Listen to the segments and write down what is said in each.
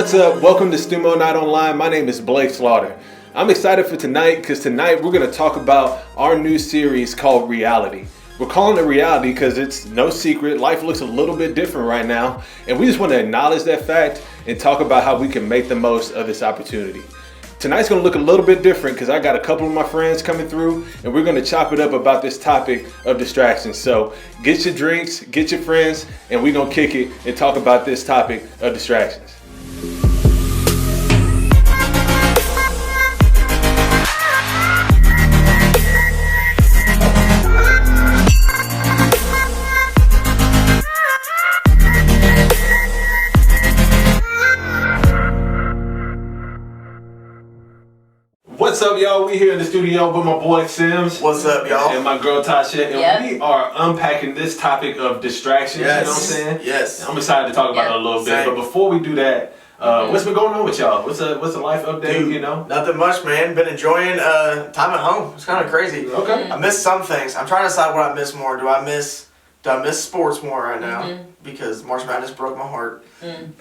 What's up? Welcome to Stumo Night Online. My name is Blake Slaughter. I'm excited for tonight because tonight we're going to talk about our new series called Reality. We're calling it Reality because it's no secret. Life looks a little bit different right now, and we just want to acknowledge that fact and talk about how we can make the most of this opportunity. Tonight's going to look a little bit different because I got a couple of my friends coming through and we're going to chop it up about this topic of distractions. So get your drinks, get your friends, and we're going to kick it and talk about this topic of distractions. What's up, y'all? We here in the studio with my boy Sims. What's up, y'all? And my girl Tasha. And we are unpacking this topic of distractions, yes. You know what I'm saying? Yes. I'm excited to talk about it a little bit. But before we do that, what's been going on with y'all? What's a life update, Dude, you know? Nothing much, man. Been enjoying time at home. It's kind of crazy. Okay. I miss some things. I'm trying to decide what I miss more. Do I miss sports more right now? Because March Madness broke my heart.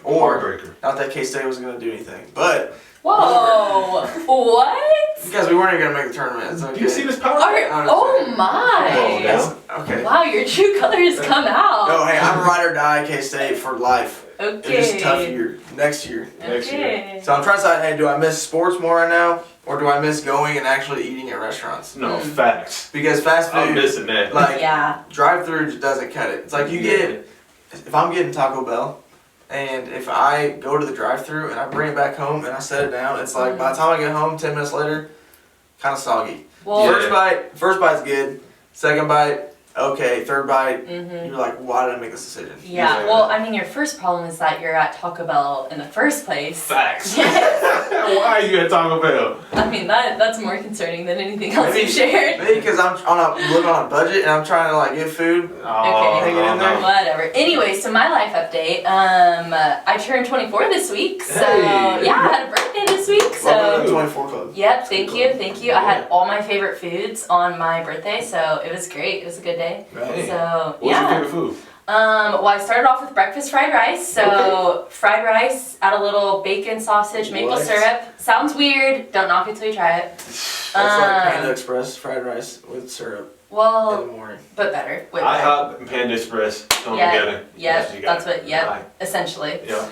Or, Heartbreaker. not that K-State was going to do anything, but... Whoa! What? Because we weren't even going to make the tournament. It's okay. Do you see this power? Oh my! Okay. Wow, your true colors come out. No, hey, I'm ride or die K-State for life. Okay. It's just a tough year. Next year. Okay. So I'm trying to decide, hey, do I miss sports more right now? Or do I miss going and actually eating at restaurants? No, facts. Because fast food... I'm missing that. Like, yeah. drive-through just doesn't cut it. It's like you get... If I'm getting Taco Bell, and if I go to the drive-thru and I bring it back home and I set it down, it's like by the time I get home, 10 minutes later, kind of soggy. Well, First bite's good. Second bite, okay. Third bite, you're like, why did I make this decision? yeah. Well, I mean, your first problem is that you're at Taco Bell in the first place. Facts. Why are you at Taco Bell? I mean, that's more concerning than anything else you've shared. Maybe because I'm living on a budget and I'm trying to like get food. Okay. Hang it in there. Whatever. Anyway, so my life update. I turned 24 this week, so Hey. yeah, I had a birthday this week. So Welcome to the 24 Club. yep, thank you. I had all my favorite foods on my birthday, so it was great. It was a good day. Right. So What's your favorite food? well, I started off with breakfast fried rice. So fried rice, add a little bacon, sausage, maple What? syrup. Sounds weird. Don't knock it till you try it. It's like Panda Express fried rice with syrup in Well, the morning. but better. Way I better. hop and Panda Express, throw them Yeah, together. Yep, that's what. Yep, Right. essentially. Yeah.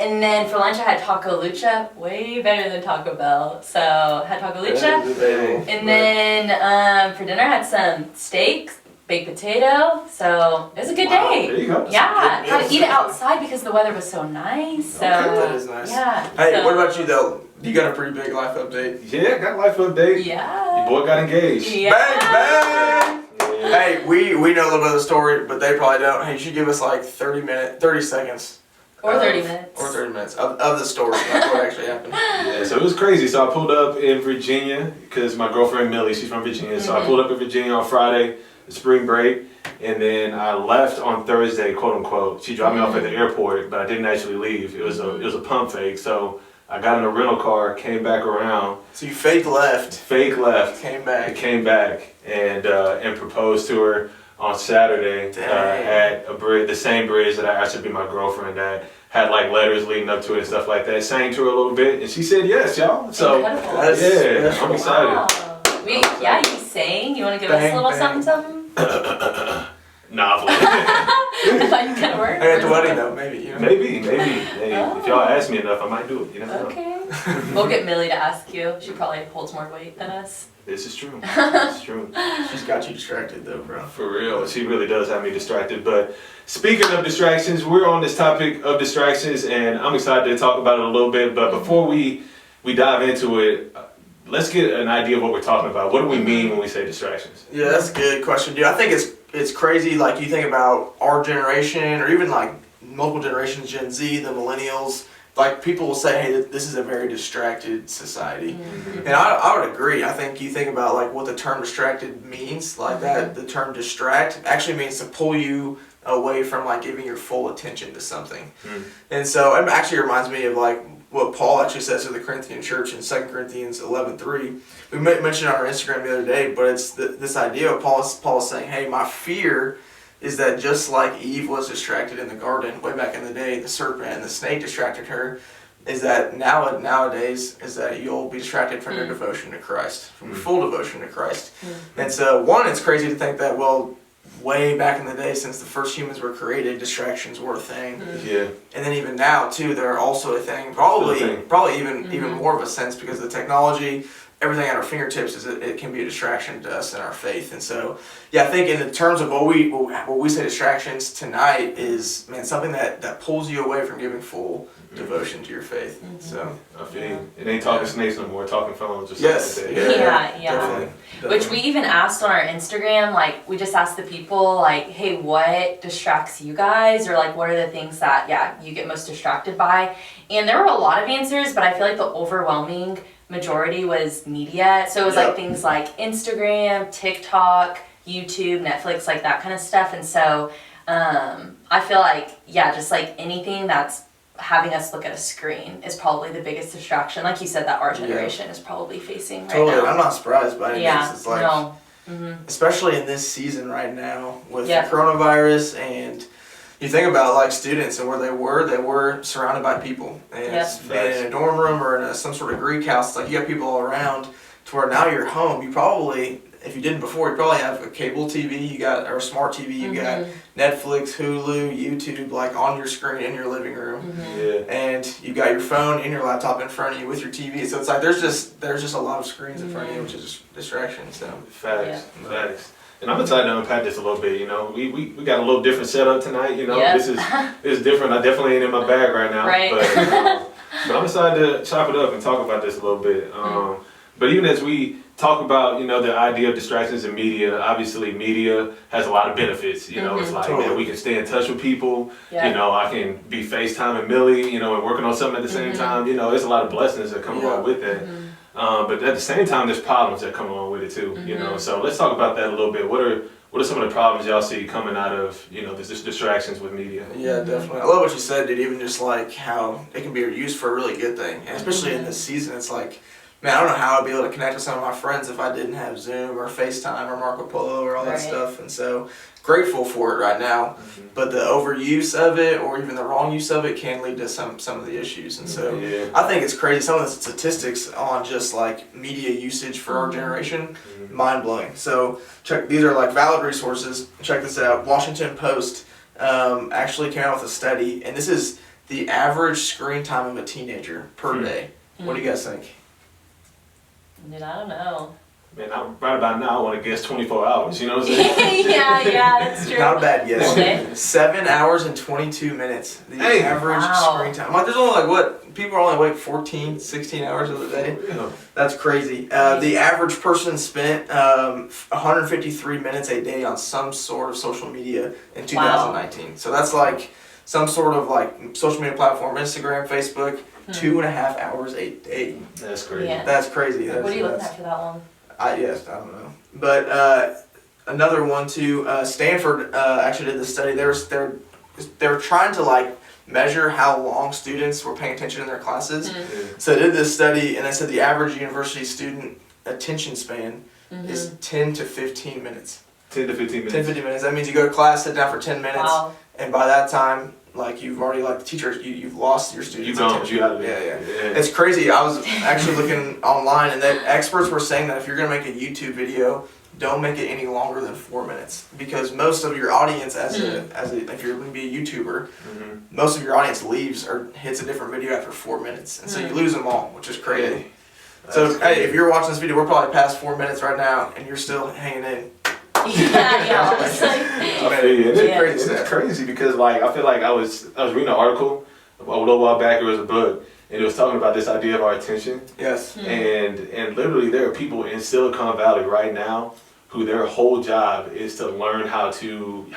And then for lunch I had taco lucha, way better than Taco Bell. So had taco lucha, and then for dinner I had some steak, baked potato. So it was a good Wow, day. there you go. Yeah, good had to meals. eat it outside because the weather was so nice. So That is nice. yeah. Hey, so, what about you though? You got a pretty big life update. Yeah, got life update. Yeah. Your boy got engaged. Yeah. Bang, bang! Yeah. Hey, we know a little bit of the story, but they probably don't. Hey, you should give us like 30 seconds. Or 30 minutes. Or 30 minutes of the story. That's what actually happened. Yeah, so it was crazy. So I pulled up in Virginia because my girlfriend Millie, she's from Virginia. So I pulled up in Virginia on Friday, spring break, and then I left on Thursday, quote unquote. She dropped me off at the airport, but I didn't actually leave. It was a pump fake. So I got in a rental car, came back around, So you fake left, came came back, and proposed to her on Saturday at the same bridge that I asked her to be my girlfriend at. Had like letters leading up to it and stuff like that. Sang to her a little bit, and she said yes, y'all. So Incredible. That's- I'm excited. Wow. You sang? You want to give us Bang, a little bang. something? Nah, I thought you kind of were. At the wedding though, maybe. You know? maybe. Hey, if y'all ask me enough, I might do it. You never know. Okay. We'll get Millie to ask you. She probably holds more weight than us. This is true. This is true. She's got you distracted though, bro. For real, she really does have me distracted. But speaking of distractions, we're on this topic of distractions, and I'm excited to talk about it a little bit. But before we dive into it, let's get an idea of what we're talking about. What do we mean when we say distractions? Yeah, that's a good question, dude. I think it's crazy. Like you think about our generation, or even like multiple generations, Gen Z, the millennials. Like people will say, hey, this is a very distracted society, and I would agree. I think you think about like what the term distracted means, like that. The term distract actually means to pull you away from like giving your full attention to something, and so it actually reminds me of like what Paul actually says to the Corinthian church in 2 Corinthians 11:3. We mentioned it on our Instagram the other day, but it's this idea of Paul is saying, hey, my fear is that just like Eve was distracted in the garden way back in the day, the serpent and the snake distracted her, is that nowadays is that you'll be distracted from your devotion to Christ, from your full devotion to Christ. And so, one, it's crazy to think that, well, way back in the day, since the first humans were created, distractions were a thing. Yeah. And then even now too, they're also a thing. Probably even more of a sense, because the technology, everything at our fingertips, it can be a distraction to us in our faith. And so, yeah, I think in the terms of what we say distractions tonight is, man, something that pulls you away from giving full devotion to your faith. So I feel you. It ain't talking snakes no more, talking phones or something yes, like that. Yeah. Definitely. Which we even asked on our Instagram, like, we just asked the people, like, hey, what distracts you guys? Or, like, what are the things that, you get most distracted by? And there were a lot of answers, but I feel like the overwhelming majority was media. So it was, like, things like Instagram, TikTok, YouTube, Netflix, like, that kind of stuff. And so I feel like, just, like, anything that's having us look at a screen is probably the biggest distraction, like you said, that our generation is probably facing right now. I'm not surprised by it. It's like, no. especially in this season right now with the coronavirus, and you think about like students and where they were surrounded by people, and being in a dorm room or in some sort of Greek house, it's like you got people all around, to where now you're home, you probably, if you didn't before, you probably have a cable TV, or a smart TV, you got Netflix, Hulu, YouTube, like on your screen in your living room, and you got your phone and your laptop in front of you with your TV. So it's like there's just a lot of screens in front of you, which is distraction. So facts. And I'm excited to unpack this a little bit. You know, we got a little different setup tonight. You know, this is different. I definitely ain't in my bag right now, but I'm excited to chop it up and talk about this a little bit. But even as we talk about, you know, the idea of distractions in media, obviously media has a lot of benefits. You know, it's like, man, we can stay in touch with people. You know, I can be FaceTiming Millie, you know, and working on something at the same time. You know, there's a lot of blessings that come along with that. But at the same time, there's problems that come along with it too. You know, so let's talk about that a little bit. What are some of the problems y'all see coming out of, you know, this distractions with media? Yeah, definitely. I love what you said, dude. Even just like how it can be used for a really good thing, and especially in this season, it's like, man, I don't know how I'd be able to connect with some of my friends if I didn't have Zoom or FaceTime or Marco Polo or all that stuff. And so, grateful for it right now. But the overuse of it, or even the wrong use of it, can lead to some of the issues. And so, I think it's crazy. Some of the statistics on just like media usage for our generation, mind blowing. So, these are like valid resources. Check this out. Washington Post actually came out with a study, and this is the average screen time of a teenager per day. What do you guys think? Dude, I don't know. Man, right about now, I want to guess 24 hours, you know what I'm saying? yeah, that's true. Not a bad guess. Okay. 7 hours and 22 minutes. The average screen time. Like, there's only people are only awake 14, 16 hours of the day. That's crazy. The average person spent 153 minutes a day on some sort of social media in 2019. So that's like some sort of like social media platform, Instagram, Facebook, 2.5 hours a day. That's crazy. Yeah. That's crazy. What are you looking at for that one? I don't know. But another one too, Stanford actually did this study. They were trying to like measure how long students were paying attention in their classes. So they did this study, and they said the average university student attention span is 10 to 15 minutes. 10 to 15 minutes. 10 to 15 minutes. That means you go to class, sit down for 10 minutes, and by that time, like you've already, like the teacher, you've lost your students' attention. Yeah. It's crazy. I was actually looking online, and that experts were saying that if you're gonna make a YouTube video, don't make it any longer than 4 minutes, because most of your audience, if you're gonna be a YouTuber, most of your audience leaves or hits a different video after 4 minutes, and so you lose them all, which is crazy. So hey, if you're watching this video, we're probably past 4 minutes right now, and you're still hanging in. It's crazy because like I feel like I was reading an article a little while back. It was a book, and it was talking about this idea of our attention. Yes. And literally there are people in Silicon Valley right now who their whole job is to learn how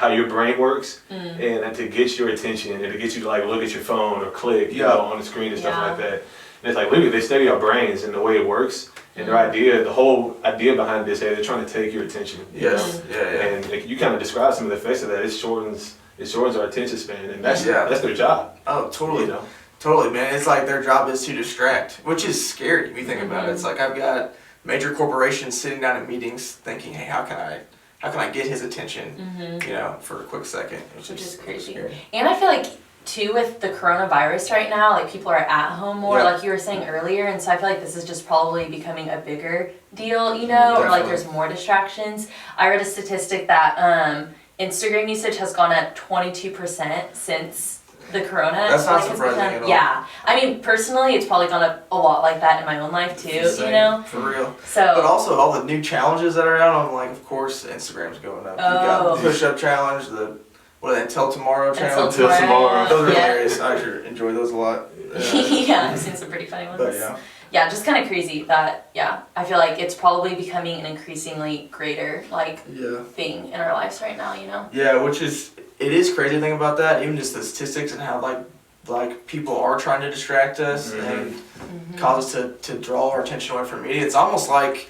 your brain works and to get your attention and to get you to like look at your phone or click you know, on the screen and stuff like that. And it's like literally they study our brains and the way it works. And the whole idea behind this, they're trying to take your attention. You know? And you kind of describe some of the effects of that. It shortens our attention span, and that's their job. Oh, totally. You know? Totally, man. It's like their job is to distract, which is scary if you think about it. It's like I've got major corporations sitting down at meetings thinking, hey, how can I get his attention, you know, for a quick second. Which is crazy. Scary. And I feel like too, with the coronavirus right now, like people are at home more, Yeah. like you were saying earlier, and so I feel like this is just probably becoming a bigger deal, you know, or like Definitely. there's more distractions. I read a statistic that Instagram usage has gone up 22% since the corona. That's not like, has surprising become- at all. Yeah, I mean personally, it's probably gone up a lot like that in my own life too, Insane, you know. for real. So But also all the new challenges that are out, I'm like, of course, Instagram's going up. You got Oh. the push-up challenge, the what are they, Until Tomorrow challenge. Until Tomorrow, Those are yeah. hilarious. I actually enjoy those a lot. yeah, I've seen some pretty funny ones. But yeah. Yeah, just kind of crazy that, yeah, I feel like it's probably becoming an increasingly greater, like, Yeah. thing in our lives right now, you know? Yeah, which is, it is crazy to think about that, even just the statistics and how like people are trying to distract us and cause us to draw our attention away from media. It's almost like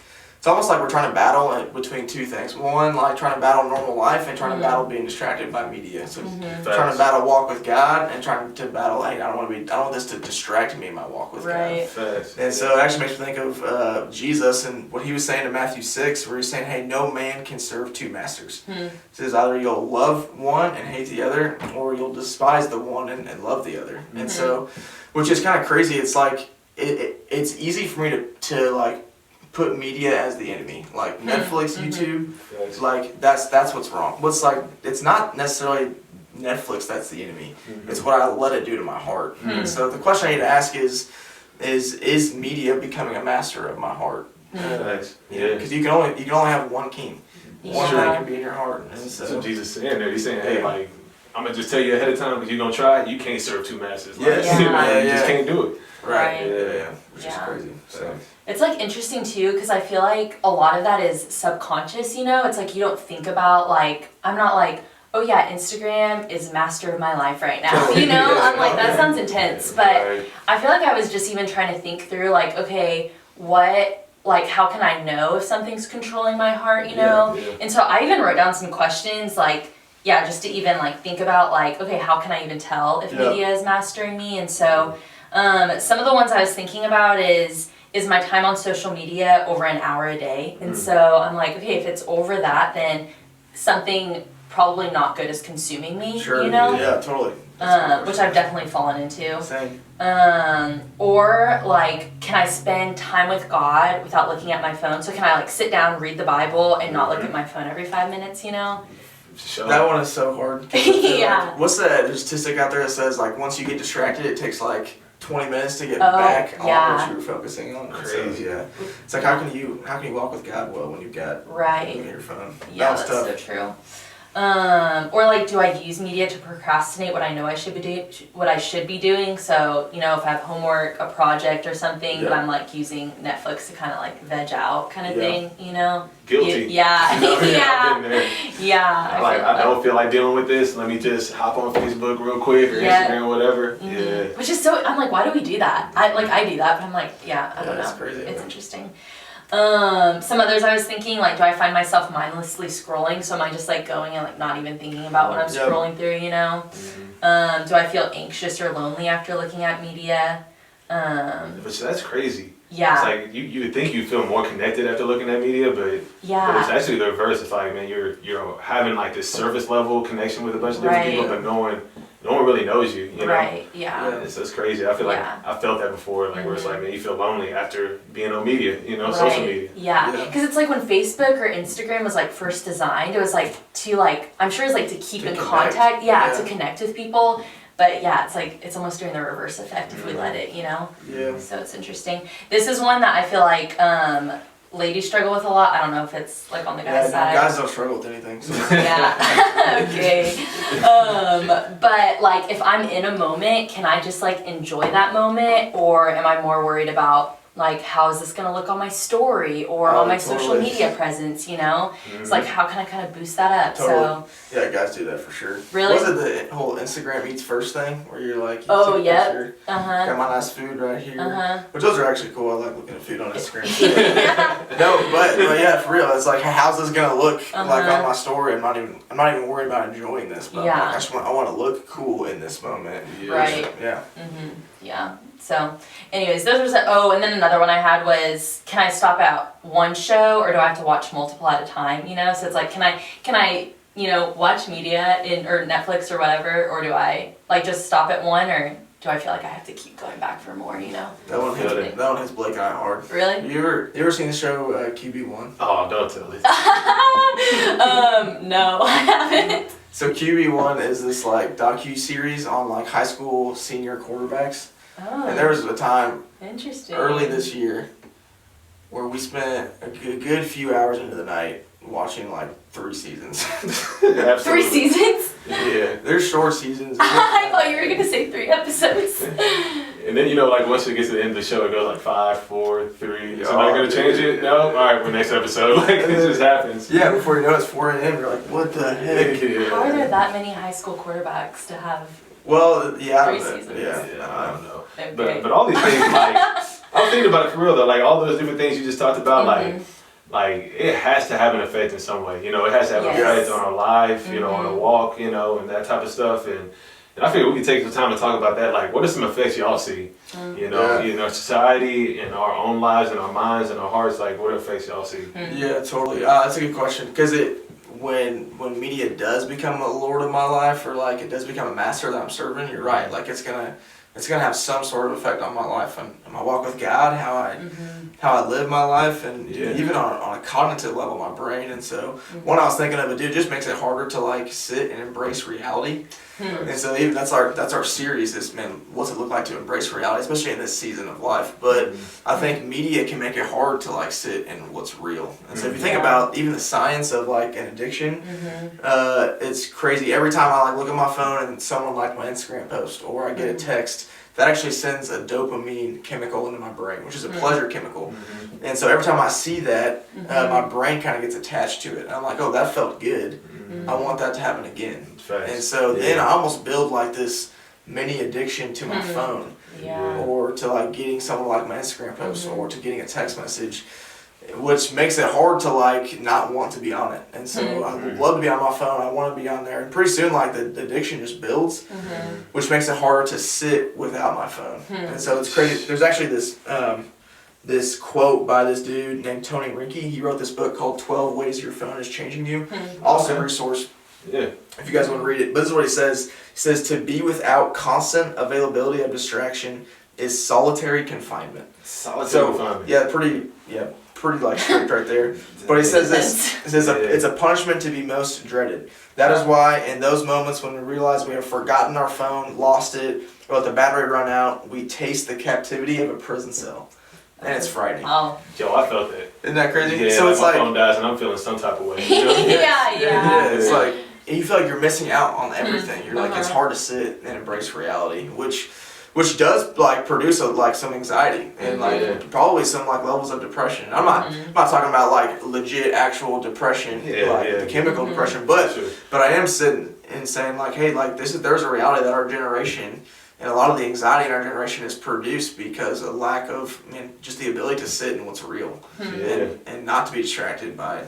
we're trying to battle between two things. One, like trying to battle normal life and trying to battle being distracted by media. So trying to battle walk with God and trying to battle, hey, I don't want this to distract me in my walk with God. Right. Facts. And so it actually makes me think of Jesus and what he was saying in Matthew 6, where he's saying, hey, no man can serve two masters. He says either you'll love one and hate the other, or you'll despise the one and love the other. And so, which is kind of crazy. It's like, it's easy for me to like, put media as the enemy. Like Netflix, YouTube, Facts. like that's what's wrong. What's like, it's not necessarily Netflix that's the enemy. It's what I let it do to my heart. And so the question I need to ask is media becoming a master of my heart? Facts. Yeah. Because you can only have one king. One Yeah. man can be in your heart. And So so, Jesus saying there, he's saying, hey, like, I'm gonna just tell you ahead of time, if you're gonna try it, you can't serve two masters. Like, Yes. you Yeah. just can't do it. right. Right. Yeah. Which is Yeah. crazy. So. It's like interesting too, because I feel like a lot of that is subconscious, you know? It's like you don't think about, like, I'm not like, oh yeah, Instagram is master of my life right now, you know? I'm like, that sounds intense, but Right. I feel like I was just even trying to think through, like, okay, how can I know if something's controlling my heart, you know? Yeah. And so I even wrote down some questions, like, yeah, just to even, like, think about, like, okay, how can I even tell if Yeah. media is mastering me? And so some of the ones I was thinking about is my time on social media over an hour a day? And so I'm like, okay, if it's over that, then something probably not good is consuming me, Sure. you know? Yeah, totally. That's a Which good I've definitely fallen into. Same. Or like, can I spend time with God without looking at my phone? So can I like sit down, read the Bible, and not look at my phone every 5 minutes, you know? Sure. That one is so hard. 'Cause I feel Yeah. like- what's that statistic out there that says like once you get distracted, it takes like 20 minutes to get Oh, back on yeah. what you were focusing on? Crazy. So, yeah. It's like how can you walk with God well when you've got Right. looking at your phone? Yeah, That was that's tough. so true. Or like, do I use media to procrastinate what I know I should be doing? So, you know, if I have homework, a project or something, but Yeah. I'm like using Netflix to kind of like veg out kind of Yeah. thing, you know? Guilty. Yeah. You know what I mean? Yeah. I've been there. Yeah. I'm like, feel I that. don't feel like dealing with this. Let me just hop on Facebook real quick or Yeah. Instagram or whatever. Mhm. Yeah. Which is so, I'm like, why do we do that? I do that, but I'm like, yeah, I don't Yeah, know. it's crazy. It's interesting. Some others I was thinking, like, do I find myself mindlessly scrolling? So am I just like going and like not even thinking about what I'm Yep. scrolling through, you know? Do I feel anxious or lonely after looking at media? But that's crazy. Yeah. It's like you would think you feel more connected after looking at media, but it's Yeah. actually the reverse. It's like, man, you're having like this surface level connection with a bunch of different Right. people, but no one really knows you. You know. Right. Yeah. Yeah. It's grezy. I feel like Yeah. I felt that before, like where it's like, man, you feel lonely after being on media, you know, social media. Yeah, Yeah. because it's like when Facebook or Instagram was like first designed, it was like to like, I'm sure it's like to keep To in connect. contact, yeah, Yeah. to connect with people. But yeah, it's like it's almost doing the reverse effect if we let it, you know. Yeah. So it's interesting. This is one that I feel like ladies struggle with a lot. I don't know if it's like on the Yeah, guy's side. guys don't struggle with anything. So. Yeah. Okay. But like if I'm in a moment, can I just like enjoy that moment, or am I more worried about like how is this gonna look on my story or Oh, on my social totally. media presence? You know, it's like how can I kind of boost that up? Totally. So Yeah, guys do that for sure. Really? Was it the whole Instagram eats first thing where you're like, you Oh, take a yep. picture, uh huh. got my nice food right here. Uh-huh. Which those are actually cool. I like looking at food on Instagram. Yeah. No, but yeah, for real. It's like, how's this gonna look like Uh-huh. on my story? I'm not even worried about enjoying this, but Yeah. I'm like, I want to look cool in this moment. Right. Yeah. Yeah. So, anyways, those were oh, and then another one I had was, can I stop at one show or do I have to watch multiple at a time? You know, so it's like, can I watch media or Netflix or whatever, or do I like just stop at one, or do I feel like I have to keep going back for more? You know. That one hits Blake and I hard. Really? You ever seen the show QB1? Oh, don't tell it. No, I haven't. So QB1 is this like docu-series on like high school senior quarterbacks. Oh. And there was a time Interesting. early this year where we spent a good few hours into the night watching like 3 seasons. Absolutely. 3 seasons? Yeah. They're short seasons. I thought you were gonna say 3 episodes. And then, like, once it gets to the end of the show, it goes like 5, 4, 3. Yeah, Somebody gonna change it? No? All right, for next episode. Like, it just happens. Yeah, before you know it, it's 4 a.m. You're like, what the heck? Yeah. How are there that many high school quarterbacks to have? Well, yeah. 3 but- seasons. Yeah. I don't know. Okay. But all these things, like, I was thinking about it for real though. Like, all those different things you just talked about, like it has to have an effect in some way. It has to have an Yes. effect on our life, on a walk, and that type of stuff. And I figure we can take some time to talk about that. Like, what are some effects y'all see? In our society, in our own lives, in our minds, in our hearts. Like, what effects y'all see? Yeah, totally. That's a good question because when media does become a lord of my life, or like it does become a master that I'm serving, you're right. Like it's gonna have some sort of effect on my life and my walk with God, how I live my life, and even on a cognitive level, my brain. And so one I was thinking of, it just makes it harder to like sit and embrace reality. And so even that's our series is, man, what's it look like to embrace reality, especially in this season of life. But I think media can make it hard to like sit in what's real. And so if you think about even the science of like an addiction, it's crazy. Every time I like look at my phone and someone liked my Instagram post, or I get a text, that actually sends a dopamine chemical into my brain, which is a pleasure chemical. And so every time I see that, my brain kind of gets attached to it. And I'm like, oh, that felt good. I want that to happen again. And so then I almost build like this mini addiction to my phone, or to like getting someone like my Instagram post, or to getting a text message, which makes it hard to like not want to be on it. And so I love to be on my phone. I want to be on there, and pretty soon like the addiction just builds, which makes it harder to sit without my phone. And so it's crazy. There's actually this quote by this dude named Tony Rinke. He wrote this book called 12 Ways Your Phone is Changing You. Awesome resource. Yeah. If you guys want to read it. But this is what he says. He says, to be without constant availability of distraction is solitary confinement. Solitary confinement. Yeah, pretty like strict right there. But he says this, it says it's a punishment to be most dreaded. That is why in those moments when we realize we have forgotten our phone, lost it, or let the battery run out, we taste the captivity of a prison cell. And it's frightening. Oh. Yo, I felt that. Isn't that crazy? Yeah, so it's my like phone dies and I'm feeling some type of way. Yeah. it's like you feel like you're missing out on everything. You're like, it's hard to sit and embrace reality, which does like produce some anxiety and like probably some like levels of depression. I'm not talking about like legit actual depression, the chemical depression, but I am sitting and saying like, hey, like there's a reality that our generation and a lot of the anxiety in our generation is produced because of lack of just the ability to sit in what's real and not to be distracted by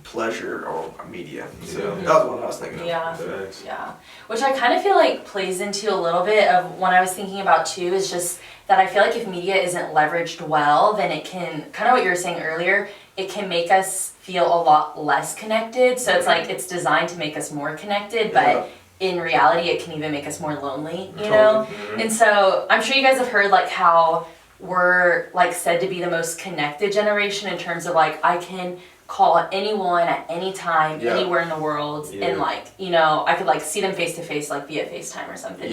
pleasure or media. So that was what I was thinking of. Yeah. Which I kind of feel like plays into a little bit of what I was thinking about too, is just that I feel like if media isn't leveraged well, then it can, kind of what you were saying earlier, it can make us feel a lot less connected. So it's like it's designed to make us more connected, but in reality it can even make us more lonely, you know? And so I'm sure you guys have heard like how we're like said to be the most connected generation in terms of like I can call anyone at any time, anywhere in the world, and like, I could like see them face to face like via FaceTime or something,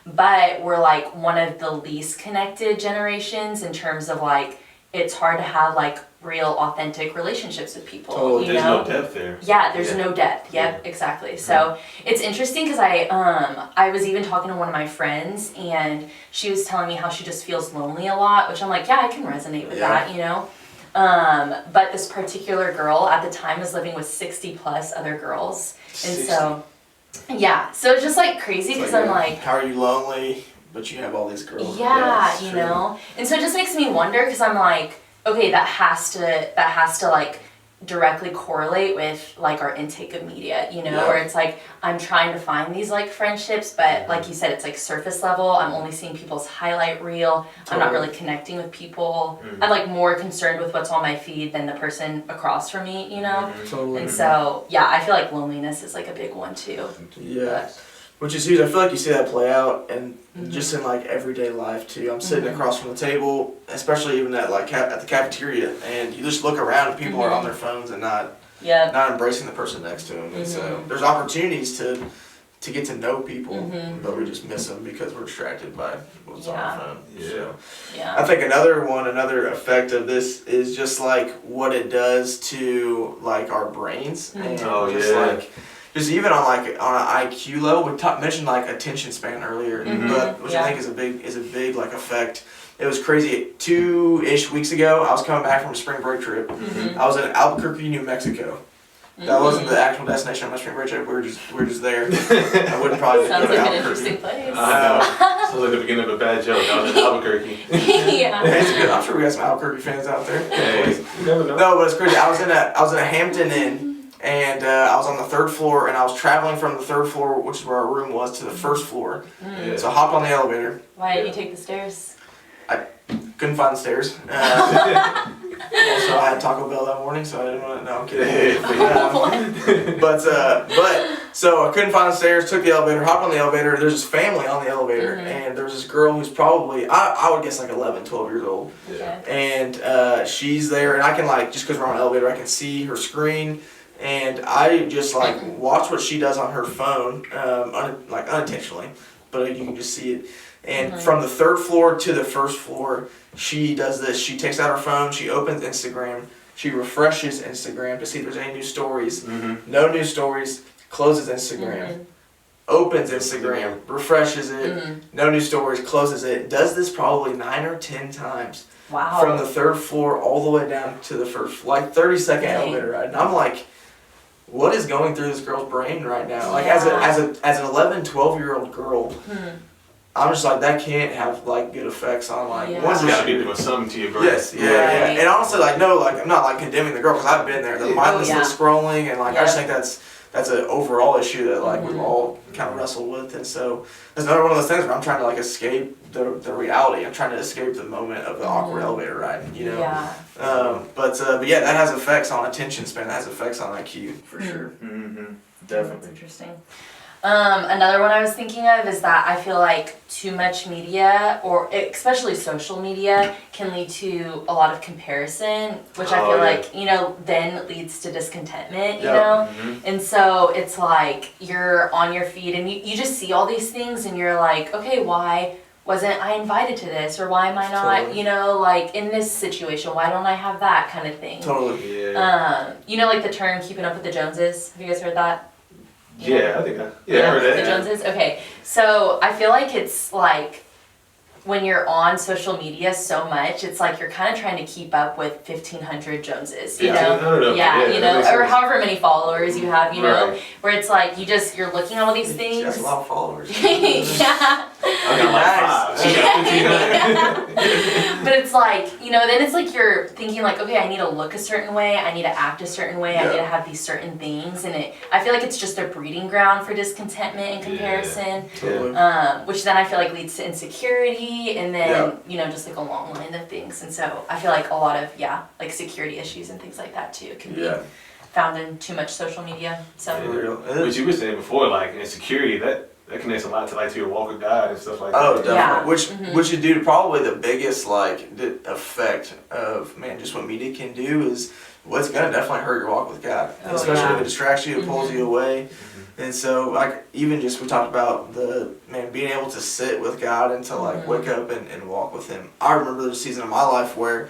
but we're like one of the least connected generations in terms of like it's hard to have like real authentic relationships with people. There's no depth there. Yeah, there's no depth. Yep, exactly. So it's interesting because I was even talking to one of my friends and she was telling me how she just feels lonely a lot, which I'm like, yeah, I can resonate with that, but this particular girl at the time was living with 60 plus other girls. And 60. So it's just like crazy because I'm like, how are you lonely, but you have all these girls? Yeah, and so it just makes me wonder because I'm like, okay, that has to like directly correlate with like our intake of media, where it's like I'm trying to find these like friendships, but like you said, it's like surface level. I'm only seeing people's highlight reel. I'm not really connecting with people. I'm like more concerned with what's on my feed than the person across from me, Totally. And so I feel like loneliness is like a big one too. Yeah. Which is huge. I feel like you see that play out and just in like everyday life too. I'm sitting across from the table, especially even at like at the cafeteria, and you just look around and people are on their phones and not embracing the person next to them. And so there's opportunities to get to know people, but we just miss them because we're distracted by what's on our phone. Yeah. So, I think another effect of this is just like what it does to like our brains and just even on an IQ level. We mentioned like attention span earlier, but which I think is a big like effect. It was crazy. 2-ish weeks ago, I was coming back from a spring break trip. I was in Albuquerque, New Mexico. That wasn't the actual destination of my spring break trip. We were just there. I wouldn't probably Sounds go to like an Albuquerque. interesting place. Sounds like the beginning of a bad joke. I was in Albuquerque. Yeah. It's good. I'm sure we got some Albuquerque fans out there. Hey, you never know. No, but it's crazy. I was in a Hampton Inn, and I was on the 3rd floor, and I was traveling from the 3rd floor, which is where our room was, to the 1st floor. So I hopped on the elevator. Why didn't you take the stairs? Couldn't find the stairs. Also, I had Taco Bell that morning, so I didn't want to. No, I'm kidding. But so I couldn't find the stairs. Took the elevator, hopped on the elevator. There's this family on the elevator, and there's this girl who's probably I would guess like 11, 12 years old. And she's there, and I can like just because we're on an elevator, I can see her screen. And I just like watch what she does on her phone, unintentionally, but you can just see it. And from the 3rd floor to the 1st floor, she does this. She takes out her phone, she opens Instagram, she refreshes Instagram to see if there's any new stories. No new stories, closes Instagram, opens Instagram, refreshes it, no new stories, closes it. Does this probably 9 or 10 times. Wow. From the 3rd floor all the way down to the 1st, like 30-second elevator ride. And I'm like, what is going through this girl's brain right now? Like as an 11, 12-year-old girl, I'm just like, that can't have like good effects on like Once you gotta be doing something to your brain. Yes, yeah. And honestly, like no, like I'm not like condemning the girl because I've been there. The mindless scrolling and like I just think that's an overall issue that like we've all kind of wrestled with. And so it's another one of those things where I'm trying to like escape the reality. I'm trying to escape the moment of the awkward elevator ride, you know. But yeah, that has effects on attention span. That has effects on IQ for sure. Definitely. That's interesting. Another one I was thinking of is that I feel like too much media, or especially social media, can lead to a lot of comparison, which I feel like, you know, then leads to discontentment, you know? And so it's like you're on your feed and you just see all these things and you're like, okay, why wasn't I invited to this? Or why am I not, you know, like in this situation, why don't I have that kind of thing? You know, like the term keeping up with the Joneses? Have you guys heard that? Yeah, I think I heard that. The Joneses? Okay. So I feel like it's like when you're on social media so much, it's like you're kind of trying to keep up with 1,500 Joneses, you know? Yeah, you know, or however many followers you have, you know? Where it's like you're looking at all these things. That's a lot of followers. Yeah. I got like 5. But it's like, you know, then it's like you're thinking like, okay, I need to look a certain way, I need to act a certain way, I need to have these certain things, and I feel like it's just a breeding ground for discontentment and comparison, which then I feel like leads to insecurity, and then, you know, just like a long line of things. And so I feel like a lot of, like security issues and things like that too can be found in too much social media. So. Which you were saying before, like insecurity, that connects a lot to like to your walk with God and stuff like that. Oh, definitely. Which is due to probably the biggest like the effect of just what media can do is what's gonna definitely hurt your walk with God, especially if it distracts you, it pulls you away. And so like even just we talked about being able to sit with God and to like wake up and walk with Him. I remember there's a season of my life where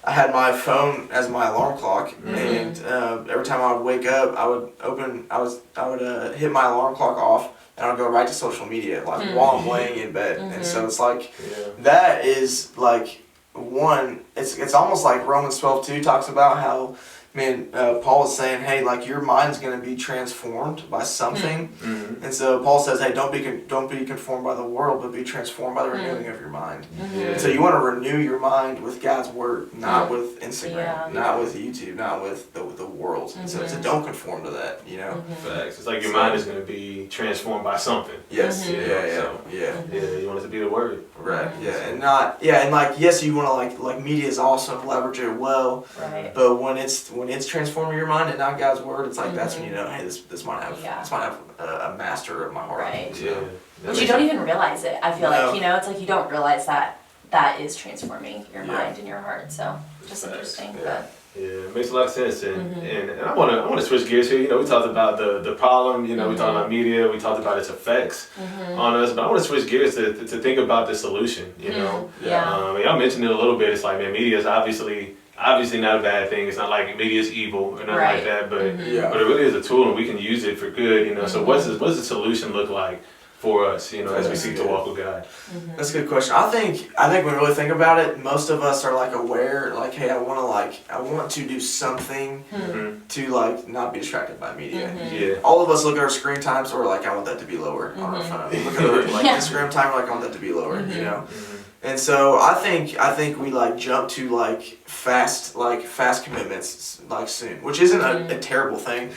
I had my phone as my alarm clock, and every time I would wake up, I would hit my alarm clock off. And I'll go right to social media, like while I'm laying in bed. And so it's like, that is like it's almost like Romans 12:2 talks about how, Paul is saying, hey, like your mind's going to be transformed by something. And so Paul says, hey, don't be conformed by the world, but be transformed by the renewing of your mind. And so you want to renew your mind with God's word, not with Instagram, not with YouTube, not with the world. And so don't conform to that, you know. Facts. It's like your mind is going to be transformed by something. Yes. Yeah, you want it to be the word. Right. And like yes, you want to like media is awesome, leverage it well. Right. But when it's when it's transforming your mind and not God's word, it's like that's when you know, hey, this might have a master of my heart. Right. Yeah. But you don't even realize it. I feel No. like, it's like you don't realize that is transforming your mind and your heart. So just interesting. Yeah. Yeah, it makes a lot of sense, and I want to switch gears here. We talked about the problem. We talked about media. We talked about its effects on us, but I want to switch gears to think about the solution. Y'all mentioned it a little bit. It's like, man, media is obviously not a bad thing. It's not like media is evil or nothing like that, but it really is a tool, and we can use it for good. So what's the solution look like for us, as we seek to walk with God? That's a good question. I think when we really think about it, most of us are like aware, like, hey, I want to do something to like not be distracted by media. Yeah. All of us look at our screen time, so we're like, I want that to be lower on our phone. Look at our Instagram time, we're like, I want that to be lower. And so I think we like jump to like fast commitments like soon, which isn't a terrible thing.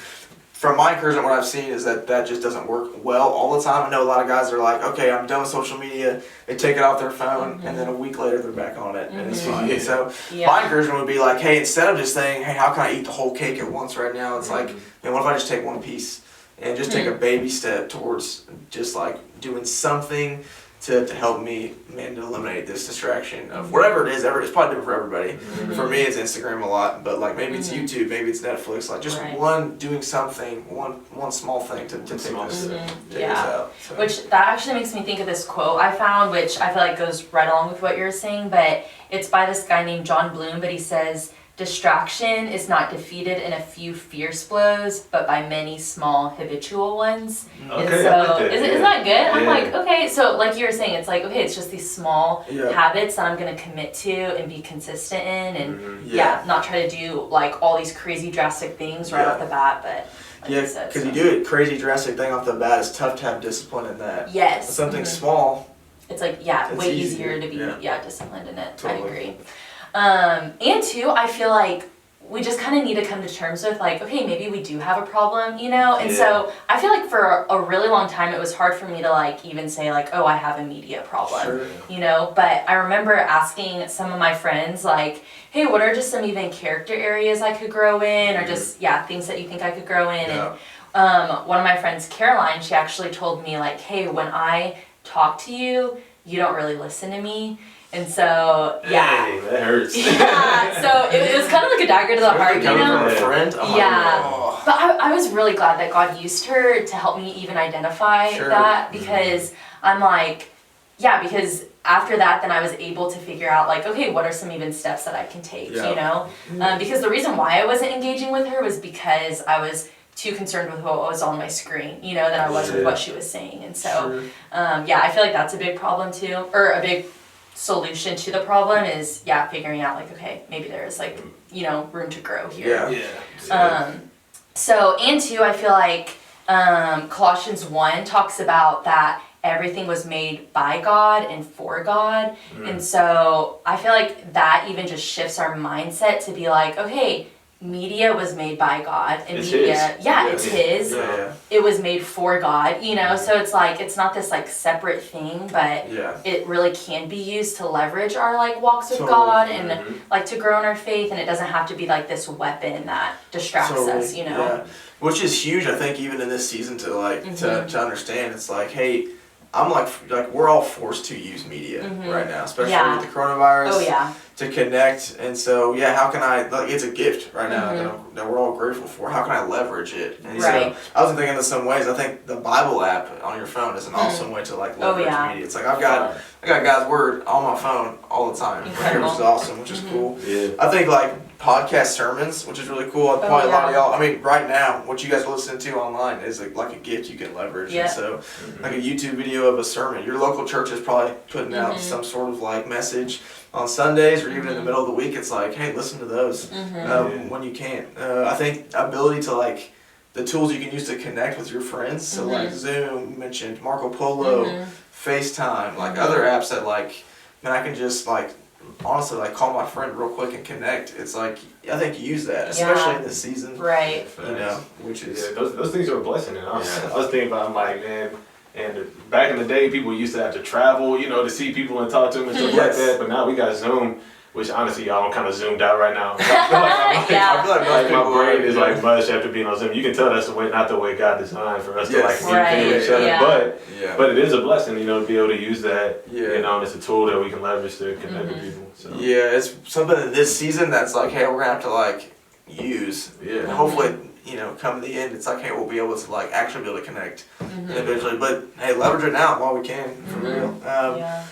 From my encouragement, what I've seen is that just doesn't work well all the time. I know a lot of guys are like, okay, I'm done with social media. They take it off their phone, and then a week later they're back on it, and it's fine. Yeah. So my encouragement would be like, hey, instead of just saying, hey, how can I eat the whole cake at once right now? It's like, man, what if I just take one piece and just take a baby step towards just like doing something to help me, man, to eliminate this distraction of whatever it is. It's probably different for everybody. For me, it's Instagram a lot, but like maybe it's YouTube, maybe it's Netflix. Like just doing something, one small thing to take this out. So. Which that actually makes me think of this quote I found, which I feel like goes right along with what you're saying, but it's by this guy named John Bloom, but he says, distraction is not defeated in a few fierce blows, but by many small habitual ones. Okay, and so, I like that. isn't that good? Yeah. I'm like, okay, so like you were saying, it's like, okay, it's just these small habits that I'm going to commit to and be consistent in, and not try to do like all these crazy drastic things right off the bat, but because you do it crazy drastic thing off the bat, it's tough to have discipline in that. Yes. But something small. It's like, it's way easier. easier to be disciplined in it. Totally. I agree. And two, I feel like we just kind of need to come to terms with like, okay, maybe we do have a problem, And so I feel like for a really long time, it was hard for me to like even say like, oh, I have a media problem, But I remember asking some of my friends like, hey, what are just some even character areas I could grow in, or just things that you think I could grow in? And one of my friends, Caroline, she actually told me like, hey, when I talk to you, you don't really listen to me. And so, Dang, that hurts. so it was kind of like a dagger to the heart, From a friend? But I was really glad that God used her to help me even identify that, because I'm like, because after that, then I was able to figure out like, okay, what are some even steps that I can take, because the reason why I wasn't engaging with her was because I was too concerned with what was on my screen, than I was with what she was saying. And so, I feel like that's a big problem too, or a big solution to the problem is figuring out like, okay, maybe there's like room to grow here. So and two, I feel like Colossians 1 talks about that everything was made by God and for God, and so I feel like that even just shifts our mindset to be like, okay, media was made by God, and it's media, his. It's his. It was made for God, so it's like, it's not this like separate thing, but it really can be used to leverage our like walks with God and like to grow in our faith, and it doesn't have to be like this weapon that distracts us, Which is huge, I think, even in this season to like to understand. It's like, hey, I'm like we're all forced to use media right now, especially with the coronavirus. To connect, and so how can I? Like, it's a gift right now that we're all grateful for. How can I leverage it? And so I was thinking in some ways. I think the Bible app on your phone is an awesome way to like leverage media. It's like I got God's word on my phone all the time, which is awesome, which is cool. I think like podcast sermons, which is really cool. Probably a lot of y'all. I mean, right now, what you guys are listening to online is like a gift you can leverage. And so, like a YouTube video of a sermon, your local church is probably putting out some sort of like message on Sundays or even in the middle of the week. It's like, hey, listen to those when you can. I think ability to like the tools you can use to connect with your friends. So like Zoom, you mentioned Marco Polo, FaceTime, like other apps that like, man, I can just like honestly like call my friend real quick and connect. It's like, I think use that, especially in this season. Right. Which is those things are a blessing. And I was thinking about, I'm like, man. And back in the day, people used to have to travel, to see people and talk to them and stuff like that. But now we got Zoom, which honestly, y'all, I'm kind of zoomed out right now. I feel like I feel like most my is like much after being on Zoom. You can tell that's the way, not the way God designed for us to like communicate with each other. Right, But it is a blessing, you know, to be able to use that. Yeah. You know, and it's a tool that we can leverage to connect with people. So. Yeah, it's something in this season that's like, hey, we're gonna have to like use. Yeah. And hopefully, you know, come to the end, it's like, hey, we'll be able to like actually be able to connect individually. But hey, leverage it now while we can, for real.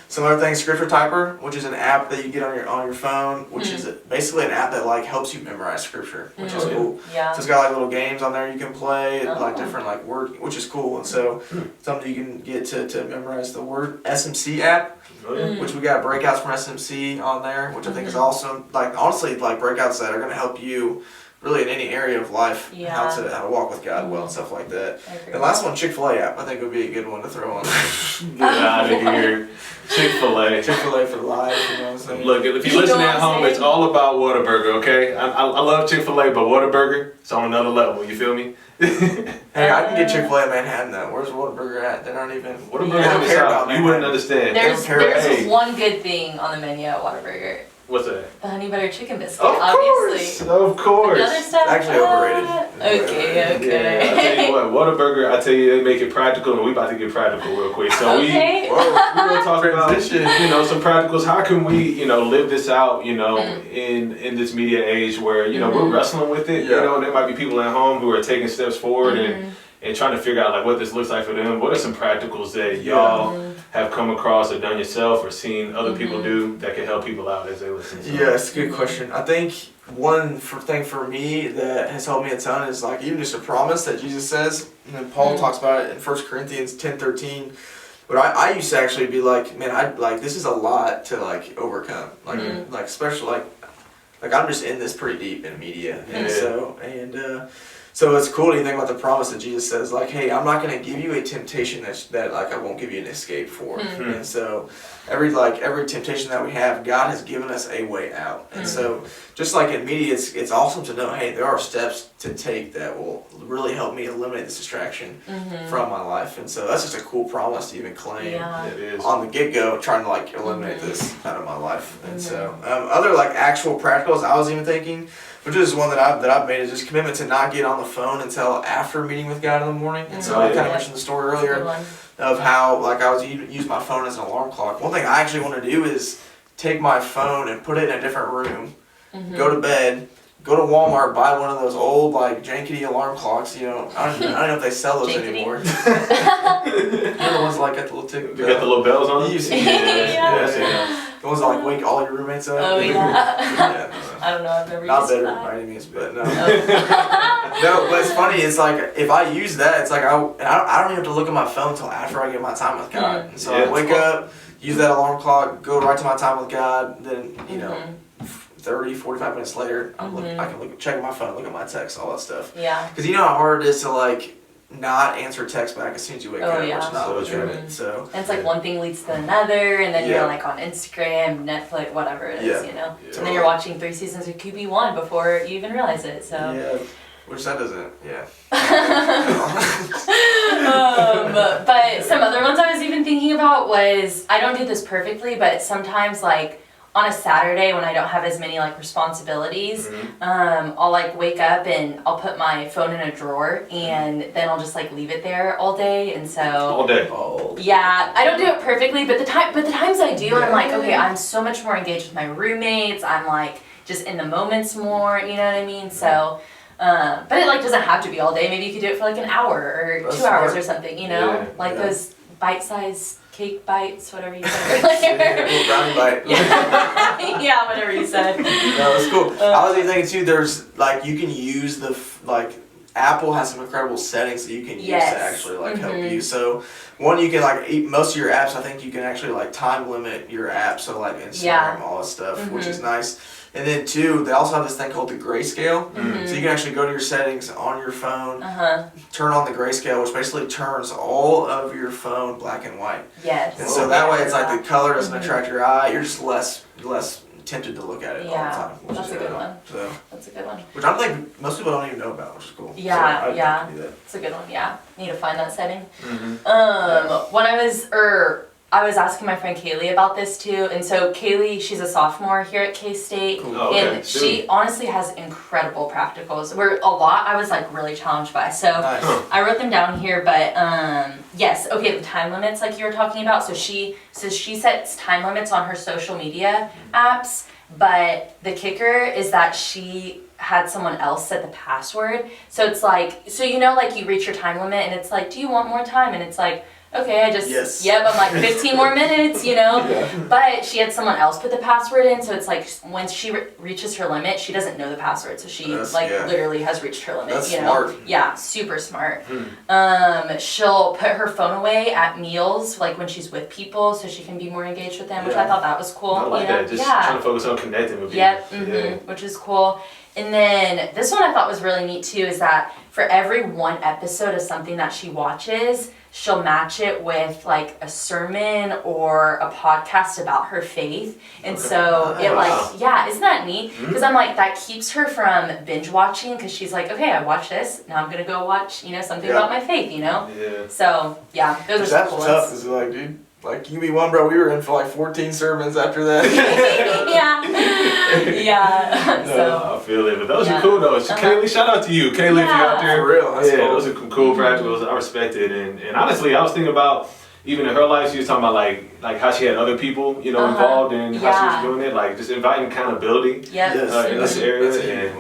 Some other things, Scripture Typer, which is an app that you get on your phone, which is basically an app that like helps you memorize scripture, which is cool. Yeah. So it's got like little games on there you can play, like different like word, which is cool. And so something you can get to memorize the word. SMC app. Which we got breakouts from SMC on there, which I think is awesome. Like honestly, like breakouts that are going to help you really in any area of life, how to walk with God well and stuff like that. The last one, Chick-fil-A app, I think would be a good one to throw on. Get out of here. Chick-fil-A. Chick-fil-A for life, you know what I'm saying? Look, if you listen at home, it's all about Whataburger, okay? I love Chick-fil-A, but Whataburger, it's on another level, you feel me? Hey, I can get Chick-fil-A in Manhattan though. Where's Whataburger at? They're not even. Whataburger They don't care about you wouldn't understand. There's one good thing on the menu at Whataburger. What's that? The honey butter chicken biscuit, Of obviously. Of course. Another stuff. Actually overrated. Okay. Yeah, I tell you what, Whataburger, I tell you, they make it practical, and we about to get practical real quick. So we're gonna talk about, you know, some practicals. How can we, you know, live this out, you know, in this media age where, you know, we're wrestling with it. You know, there might be people at home who are taking steps forward and trying to figure out like what this looks like for them. What are some practicals that y'all have come across or done yourself or seen other people do that can help people out as they listen? Yeah, it's a good question. I think one thing for me that has helped me a ton is like even just a promise that Jesus says, and Paul talks about it in 1 Corinthians 10:13. But I used to actually be like, man, I like this is a lot to like overcome. Like like especially like I'm just in this pretty deep in media, and so it's cool to think about the promise that Jesus says, like, hey, I'm not going to give you a temptation that like I won't give you an escape for. And so every temptation that we have, God has given us a way out. And so just like in media, it's awesome to know, hey, there are steps to take that will really help me eliminate this distraction from my life. And so that's just a cool promise to even claim on the get-go, trying to like eliminate this out of my life. And so other like actual practicals I was even thinking, which is one that I've made, is just commitment to not get on the phone until after meeting with God in the morning. And so I kind of mentioned the story earlier of how like I was use my phone as an alarm clock. One thing I actually want to do is take my phone and put it in a different room, go to bed, go to Walmart, buy one of those old like jankety alarm clocks. You know, I don't know if they sell those anymore. You know the ones like got the little tick. You got the little bells on them? You see, the ones that like wake all your roommates up. Oh yeah. I don't know. I've never not used better that. by any means, but no. No, but it's funny. It's like if I use that, it's like I don't even have to look at my phone until after I get my time with God. And so I wake up, use that alarm clock, go right to my time with God. Then 30, 45 minutes later, I can check my phone, look at my texts, all that stuff. Yeah. Because you know how hard it is to like not answer text back as soon as you wake up, which is not so legitimate. So and it's like one thing leads to another, and then you're like on Instagram, Netflix, whatever it is, you know. Yeah. And then you're watching 3 seasons of QB1 before you even realize it. So which that doesn't, but some other ones I was even thinking about was, I don't do this perfectly, but sometimes like on a Saturday when I don't have as many like responsibilities, I'll like wake up and I'll put my phone in a drawer and then I'll just like leave it there all day. And so all day. Yeah, I don't do it perfectly, but the times I do, I'm like, okay, I'm so much more engaged with my roommates. I'm like just in the moments more, you know what I mean? So but it like doesn't have to be all day. Maybe you could do it for like an hour or 2 hours or something, you know? Those bite-sized cake bites, whatever you said earlier. Little brownie bite. Yeah, whatever you said. No, it's cool. I was even thinking too, there's like, you can use Apple has some incredible settings that you can use to actually like help you. So one, you can like most of your apps, I think you can actually like time limit your apps. So like Instagram, all that stuff, which is nice. And then two, they also have this thing called the grayscale. So you can actually go to your settings on your phone, turn on the grayscale, which basically turns all of your phone black and white. Yes. And so that way it's like the color doesn't attract your eye. You're just less tempted to look at it all the time. That's a good one. So that's a good one. Which I think most people don't even know about, which is cool. Yeah, so yeah. do that. It's a good one. Yeah, need to find that setting. When I I was asking my friend Kaylee about this too, and so Kaylee, she's a sophomore here at K-State, and she honestly has incredible practicals. I was like really challenged by, so I wrote them down here, but yes, okay, the time limits like you were talking about, so she sets time limits on her social media apps, but the kicker is that she had someone else set the password, so it's like, so like you reach your time limit, and it's like, do you want more time? And it's like, okay, I'm like 15 more minutes, But she had someone else put the password in, so it's like when she reaches her limit, she doesn't know the password, so she literally has reached her limit. That's smart. Yeah, super smart. She'll put her phone away at meals, like when she's with people, so she can be more engaged with them, which I thought that was cool. I like that. Just trying to focus on connecting with people. Which is cool. And then this one I thought was really neat too, is that for every one episode of something that she watches, she'll match it with like a sermon or a podcast about her faith. And so isn't that neat? Because I'm like, that keeps her from binge watching, because she's like, okay, I watched this, now I'm gonna go watch, something about my faith, So those are some cool ones. Tough, is like, dude. Like, you be one, bro, we were in for like 14 sermons after that. So. I feel it, but those are cool though. Kaylee, shout out to you. Kaylee, if you're out there. For real, that's cool. Those are cool practicals. I respect it. And honestly, I was thinking about, even in her life, she was talking about like how she had other people, involved in how she was doing it, like just inviting accountability in this area.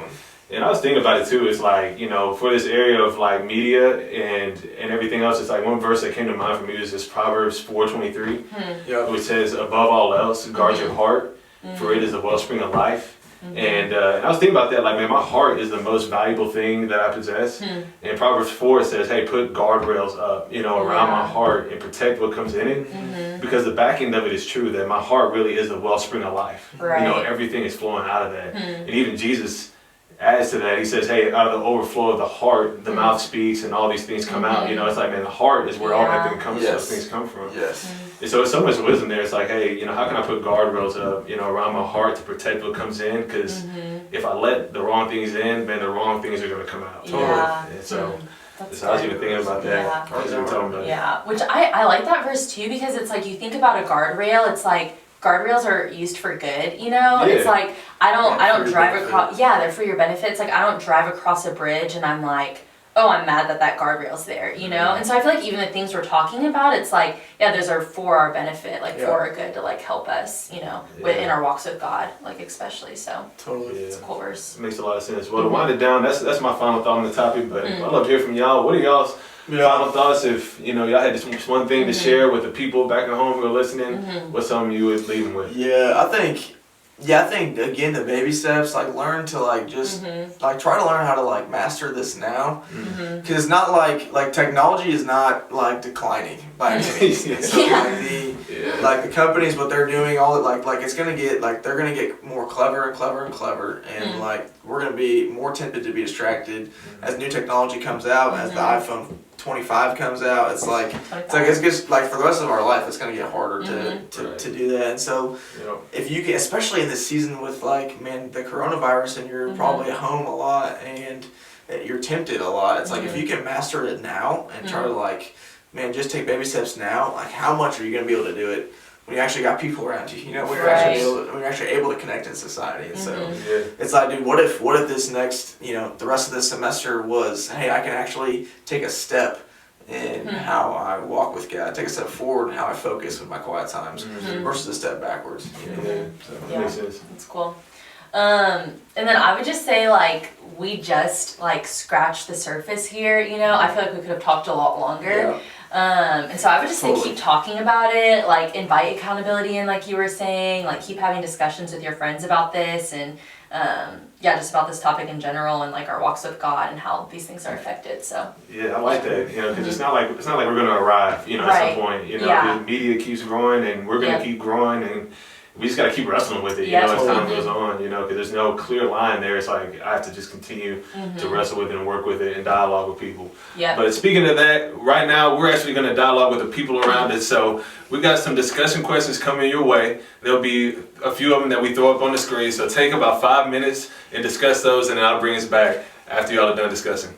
And I was thinking about it too. It's like, for this area of like media and everything else, it's like one verse that came to mind for me is this Proverbs 4:23, which says, above all else, guard your heart, for it is the wellspring of life. And I was thinking about that, like, man, my heart is the most valuable thing that I possess. And Proverbs 4 says, hey, put guardrails up, around my heart and protect what comes in it. Because the back end of it is true, that my heart really is the wellspring of life. Right. Everything is flowing out of that. And even Jesus adds to that. He says, hey, out of the overflow of the heart, the mouth speaks, and all these things come out. It's like, man, the heart is where all that thing comes, those things come from. And so there's so much wisdom there. It's like, hey, how can I put guardrails up, around my heart to protect what comes in? Because if I let the wrong things in, then the wrong things are going to come out. And so I was even thinking about that. Which I like that verse too, because it's like, you think about a guardrail, it's like, guardrails are used for good, It's like, I don't drive across, they're for your benefit. It's like, I don't drive across a bridge and I'm like, oh, I'm mad that guardrail's there, And so I feel like even the things we're talking about, it's like, those are for our benefit, like for our good, to like help us, in our walks with God, like especially, so. Totally. It's a cool verse. It makes a lot of sense. Well, to wind it down, that's my final thought on the topic, but I'd love to hear from y'all. What are y'all's final thoughts? If y'all had just one thing to share with the people back at home who are listening, what's something you would leave them with? I think again, the baby steps, like, learn to like just like try to learn how to like master this now, because it's not like technology is not like declining by any means. So like the companies, what they're doing, all that, like it's gonna get, like, they're gonna get more clever and clever and clever, and like we're gonna be more tempted to be distracted as new technology comes out, as the iPhone 25 comes out. It's like it's just like for the rest of our life, it's gonna get harder to do that. And so if you can, especially in this season with like, man, the coronavirus, and you're probably at home a lot and you're tempted a lot, it's like, if you can master it now and try to like, man, just take baby steps now, like how much are you gonna be able to do it when you actually got people around you, when you're actually able to connect in society. And so it's like, dude, what if this next, the rest of this semester was, hey, I can actually take a step in how I walk with God, take a step forward in how I focus with my quiet times versus a step backwards. That makes sense. That's cool. And then I would just say, like, we just like scratched the surface here, I feel like we could have talked a lot longer. And so I would just say, keep talking about it, like invite accountability in, like you were saying, like keep having discussions with your friends about this, and just about this topic in general, and like our walks with God and how these things are affected. So I like that, because it's not like we're gonna arrive, at some point, the media keeps growing and we're gonna keep growing, and we just got to keep wrestling with it, as time goes on, because there's no clear line there. It's like, I have to just continue to wrestle with it and work with it and dialogue with people. But speaking of that, right now, we're actually going to dialogue with the people around us. So we got some discussion questions coming your way. There'll be a few of them that we throw up on the screen. So take about 5 minutes and discuss those, and then I'll bring us back after y'all are done discussing.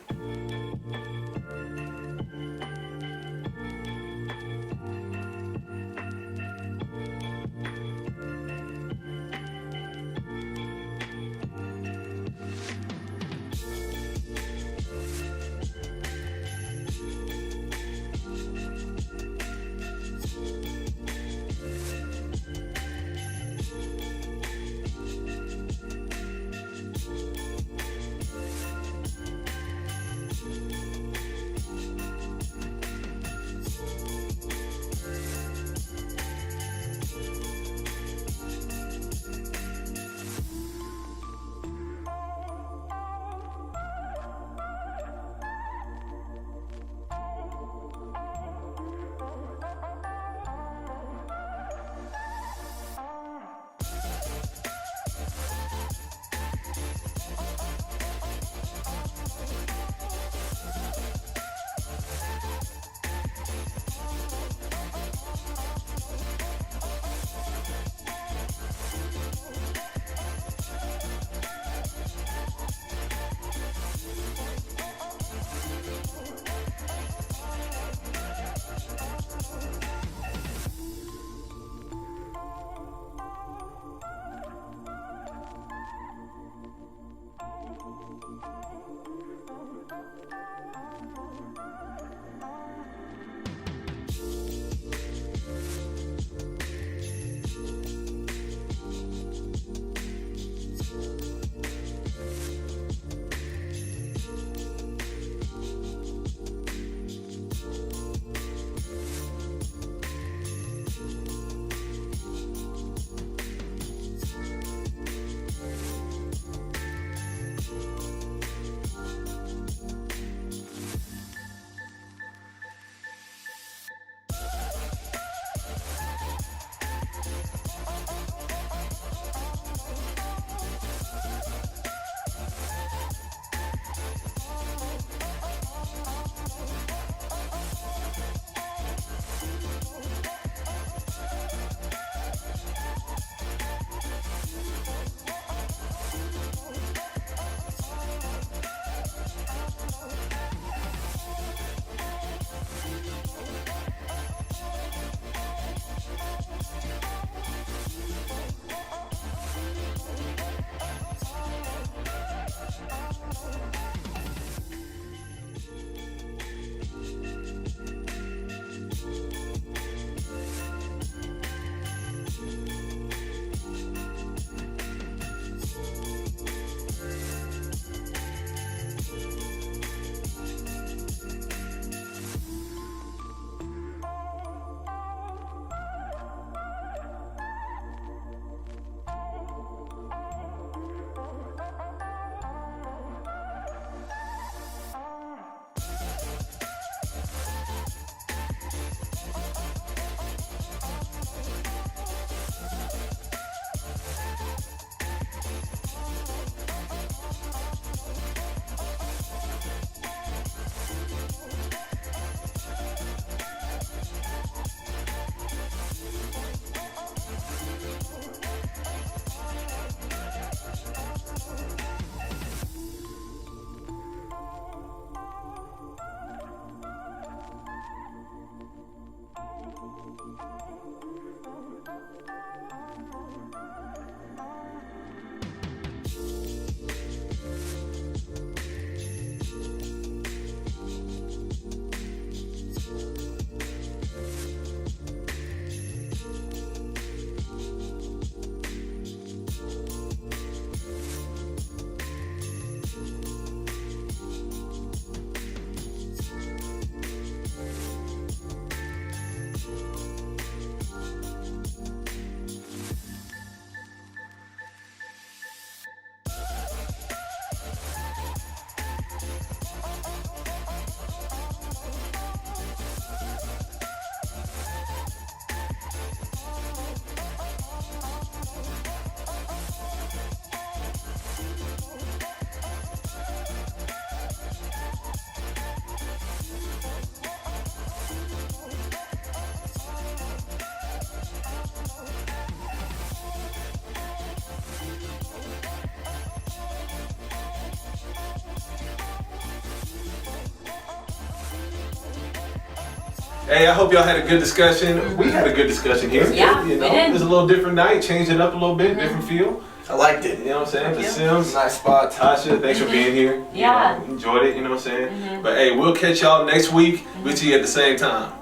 Hey, I hope y'all had a good discussion. We had a good discussion here. Yeah, you know, we did. It was a little different night, changed it up a little bit, different feel. I liked it. You know what I'm saying? The Yeah. Sims, Nice spot. Tasha, thanks for being here. You Yeah. know, enjoyed it, you know what I'm saying? But hey, we'll catch y'all next week. We'll see you at the same time.